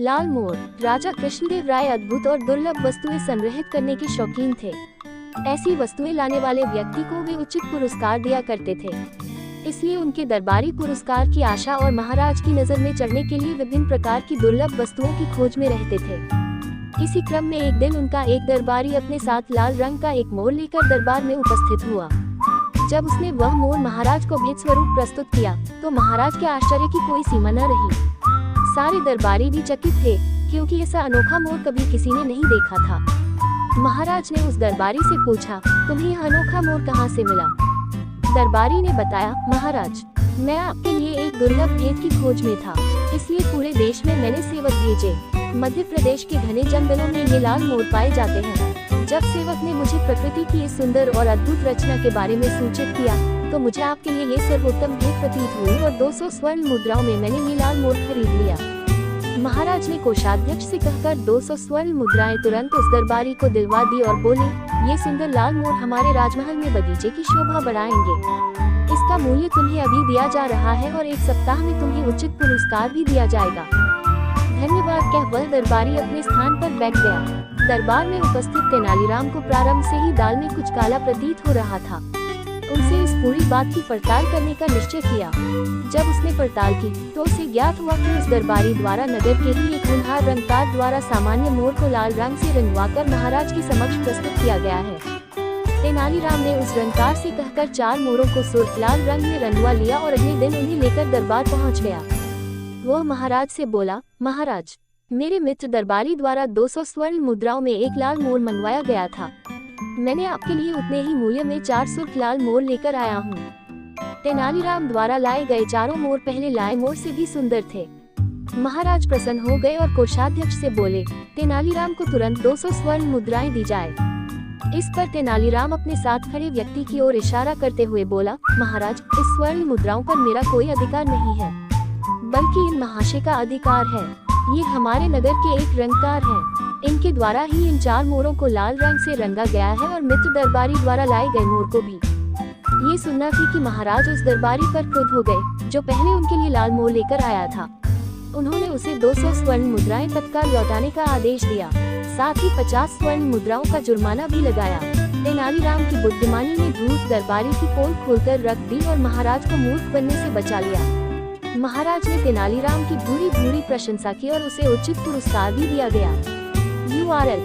लाल मोर। राजा कृष्णदेव राय अद्भुत और दुर्लभ वस्तुएं संग्रहित करने के शौकीन थे। ऐसी वस्तुएं लाने वाले व्यक्ति को वे उचित पुरस्कार दिया करते थे, इसलिए उनके दरबारी पुरस्कार की आशा और महाराज की नजर में चढ़ने के लिए विभिन्न प्रकार की दुर्लभ वस्तुओं की खोज में रहते थे। इसी क्रम में एक दिन उनका एक दरबारी अपने साथ लाल रंग का एक मोर लेकर दरबार में उपस्थित हुआ। जब उसने वह मोर महाराज को भेंट स्वरूप प्रस्तुत किया तो महाराज के आश्चर्य की कोई सीमा न रही। सारे दरबारी भी चकित थे, क्योंकि ऐसा अनोखा मोर कभी किसी ने नहीं देखा था। महाराज ने उस दरबारी से पूछा, तुम्हें यह अनोखा मोर कहाँ से मिला? दरबारी ने बताया, महाराज, मैं आपके लिए एक दुर्लभ भेंट की खोज में था, इसलिए पूरे देश में मैंने सेवक भेजे। मध्य प्रदेश के घने जंगलों में ये लाल मोर पाए जाते हैं। जब सेवक ने मुझे प्रकृति की इस सुंदर और अद्भुत रचना के बारे में सूचित किया तो मुझे आपके लिए ये सर्वोत्तम भेंट प्रतीत हुई और 200 स्वर्ण मुद्राओं में मैंने ये लाल मोर खरीद लिया। महाराज ने कोषाध्यक्ष से कहकर 200 स्वर्ण मुद्राएं तुरंत उस दरबारी को दिलवा दी और बोले, ये सुंदर लाल मोर हमारे राजमहल में बगीचे की शोभा बढ़ाएंगे। इसका मूल्य तुम्हें अभी दिया जा रहा है और 1 सप्ताह में तुम्हें उचित पुरस्कार भी दिया जाएगा। धन्यवाद कह वह दरबारी अपने स्थान पर बैठ गया। दरबार में उपस्थित तेनालीराम को प्रारंभ से ही दाल में कुछ काला प्रतीत हो रहा था। उनसे इस पूरी बात की पड़ताल करने का निश्चय किया। जब उसने पड़ताल की तो उसे ज्ञात हुआ कि उस दरबारी द्वारा नगर के ही एक होनहार रंगकार द्वारा सामान्य मोर को लाल रंग से रंगवाकर महाराज के समक्ष प्रस्तुत किया गया है। तेनालीराम ने उस रंगकार से कहकर 4 मोरों को सुर्ख लाल रंग में रंगवा लिया और अगले दिन उन्हें लेकर दरबार पहुंच गया। वह महाराज से बोला, महाराज, मेरे मित्र दरबारी द्वारा 200 स्वर्ण मुद्राओं में एक लाल मोर मंगवाया गया था। मैंने आपके लिए उतने ही मूल्य में 4 सुर्ख लाल मोर लेकर आया हूँ। तेनालीराम द्वारा लाए गए चारों मोर पहले लाए मोर से भी सुंदर थे। महाराज प्रसन्न हो गए और कोषाध्यक्ष से बोले, तेनालीराम को तुरंत 200 स्वर्ण मुद्राएं दी जाए। इस पर तेनालीराम अपने साथ खड़े व्यक्ति की ओर इशारा करते हुए बोला, महाराज, इस स्वर्ण मुद्राओं पर मेरा कोई अधिकार नहीं है, बल्कि इन महाशय का अधिकार है। ये हमारे नगर के एक रंगकार हैं। इनके द्वारा ही इन 4 मोरों को लाल रंग से रंगा गया है और मित्र दरबारी द्वारा लाए गए मोर को भी। ये सुनना थी कि महाराज उस दरबारी पर क्रुद्ध हो गए जो पहले उनके लिए लाल मोर लेकर आया था। उन्होंने उसे 200 स्वर्ण मुद्राएं तत्काल लौटाने का आदेश दिया, साथ ही 50 स्वर्ण मुद्राओं का जुर्माना भी लगाया। तेनालीराम की बुद्धिमानी ने धूर्त दरबारी की पोल खोलकर रख दी और महाराज को मूर्ख बनने से बचा लिया। महाराज ने तेनालीराम की भूरी भूरी प्रशंसा की और उसे उचित पुरस्कार भी दिया गया। URL